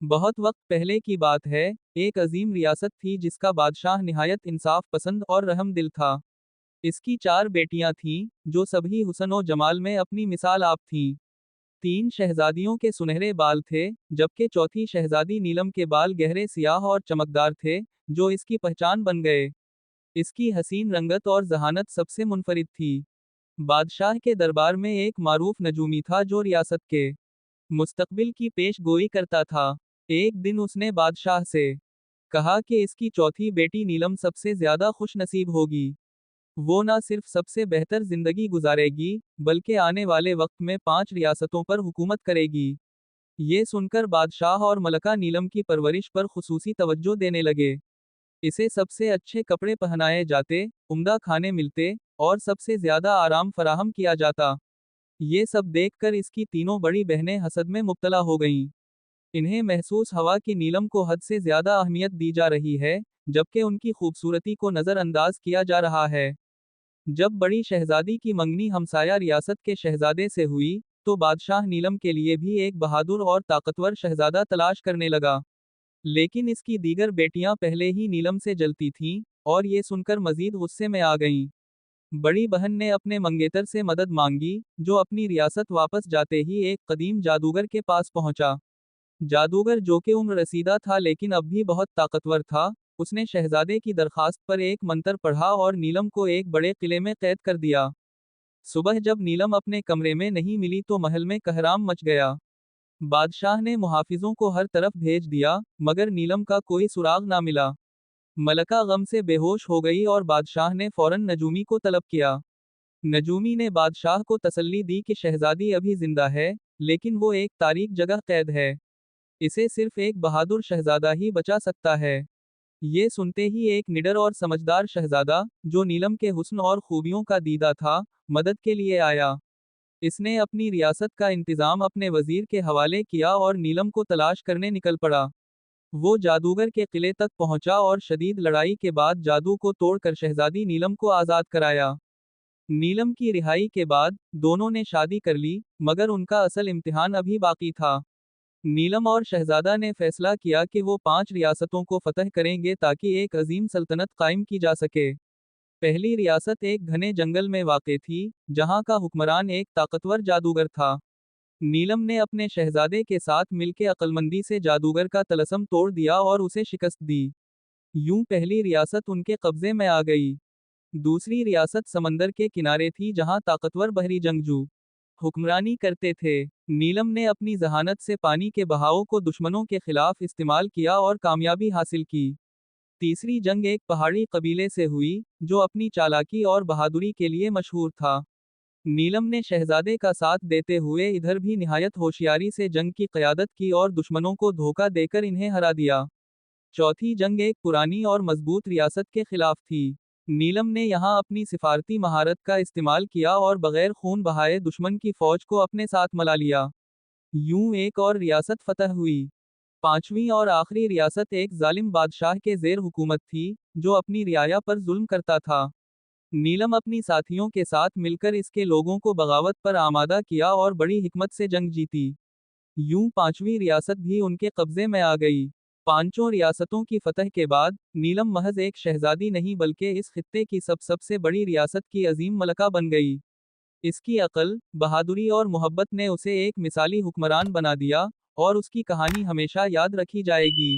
बहुत वक्त पहले की बात है, एक अजीम रियासत थी जिसका बादशाह निहायत इंसाफ पसंद और रहम दिल था। इसकी 4 बेटियां थीं, जो सभी हुस्न और जमाल में अपनी मिसाल आप थीं। 3 शहजादियों के सुनहरे बाल थे, जबकि चौथी शहजादी नीलम के बाल गहरे सियाह और चमकदार थे, जो इसकी पहचान बन गए। इसकी हसीन रंगत और जहानत सबसे मुनफरिद थी। बादशाह के दरबार में एक मारूफ नजूमी था जो रियासत के मुस्तकबिल की पेश गोई करता था। एक दिन उसने बादशाह से कहा कि इसकी चौथी बेटी नीलम सबसे ज्यादा खुश नसीब होगी। वो ना सिर्फ सबसे बेहतर जिंदगी गुजारेगी, बल्कि आने वाले वक्त में 5 रियासतों पर हुकूमत करेगी। ये सुनकर बादशाह और मलका नीलम की परवरिश पर खुसूसी तवज्जो देने लगे। इसे सबसे अच्छे कपड़े पहनाए जाते, उम्दा खाने मिलते, और सबसे ज्यादा आराम फराहम किया जाता। ये सब देखकर इसकी तीनों बड़ी बहनें हसद में मुब्तला हो गईं। इन्हें महसूस हुआ कि नीलम को हद से ज्यादा अहमियत दी जा रही है, जबकि उनकी खूबसूरती को नजरअंदाज किया जा रहा है। जब बड़ी शहजादी की मंगनी हमसाया रियासत के शहजादे से हुई, तो बादशाह नीलम के लिए भी एक बहादुर और ताकतवर शहजादा तलाश करने लगा। लेकिन इसकी दीगर बेटियां पहले ही नीलम से जलती थीं, और ये सुनकर मजीद गुस्से में आ गईं। बड़ी बहन ने अपने मंगेतर से मदद मांगी, जो अपनी रियासत वापस जाते ही एक कदीम जादूगर के पास पहुंचा। जादूगर, जो कि उम्र रसीदा था लेकिन अब भी बहुत ताकतवर था, उसने शहजादे की दरखास्त पर एक मंतर पढ़ा और नीलम को एक बड़े किले में कैद कर दिया। सुबह जब नीलम अपने कमरे में नहीं मिली तो महल में कहराम मच गया। बादशाह ने मुहाफिजों को हर तरफ भेज दिया, मगर नीलम का कोई सुराग ना मिला। मलका गम से बेहोश हो गई और बादशाह ने फौरन नजूमी को तलब किया। नजूमी ने बादशाह को तसल्ली दी कि शहजादी अभी जिंदा है, लेकिन वो एक तारीक जगह कैद है। इसे सिर्फ एक बहादुर शहजादा ही बचा सकता है। ये सुनते ही एक निडर और समझदार शहजादा, जो नीलम के हुस्न और खूबियों का दीदा था, मदद के लिए आया। इसने अपनी रियासत का इंतजाम अपने वजीर के हवाले किया और नीलम को तलाश करने निकल पड़ा। वो जादूगर के किले तक पहुंचा और शदीद लड़ाई के बाद जादू को तोड़कर शहजादी नीलम को आजाद कराया। नीलम की रिहाई के बाद दोनों ने शादी कर ली, मगर उनका असल इम्तिहान अभी बाकी था। नीलम और शहजादा ने फैसला किया कि वो 5 रियासतों को फतह करेंगे ताकि एक अजीम सल्तनत कायम की जा सके। पहली रियासत एक घने जंगल में वाक़ थी, जहां का हुक्मरान एक ताकतवर जादूगर था। नीलम ने अपने शहजादे के साथ मिलकर अक्लमंदी से जादूगर का तलस्म तोड़ दिया और उसे शिकस्त दी। यूं पहली रियासत उनके कब्जे में आ गई। दूसरी रियासत समंदर के किनारे थी जहां ताकतवर बहरी जंगजू हुक्मरानी करते थे। नीलम ने अपनी जहानत से पानी के बहावों को दुश्मनों के खिलाफ इस्तेमाल किया और कामयाबी हासिल की। तीसरी जंग एक पहाड़ी कबीले से हुई, जो अपनी चालाकी और बहादुरी के लिए मशहूर था। नीलम ने शहजादे का साथ देते हुए इधर भी निहायत होशियारी से जंग की क़यादत की और दुश्मनों को धोखा देकर इन्हें हरा दिया। चौथी जंग एक पुरानी और मजबूत रियासत के खिलाफ थी। नीलम ने यहाँ अपनी सिफारती महारत का इस्तेमाल किया और बगैर खून बहाए दुश्मन की फौज को अपने साथ मला लिया। यूं एक और रियासत फतह हुई। पांचवी और आखिरी रियासत एक जालिम बादशाह के जेर हुकूमत थी, जो अपनी रियाया पर जुल्म करता था। नीलम अपनी साथियों के साथ मिलकर इसके लोगों को बगावत पर आमादा किया और बड़ी हिकमत से जंग जीती। यूं पांचवी रियासत भी उनके कब्जे में आ गई। पांचों रियासतों की फतह के बाद नीलम महज एक शहजादी नहीं बल्कि इस खित्ते की सबसे बड़ी रियासत की अजीम मलका बन गई। इसकी अक्ल, बहादुरी और मोहब्बत ने उसे एक मिसाली हुक्मरान बना दिया, और उसकी कहानी हमेशा याद रखी जाएगी।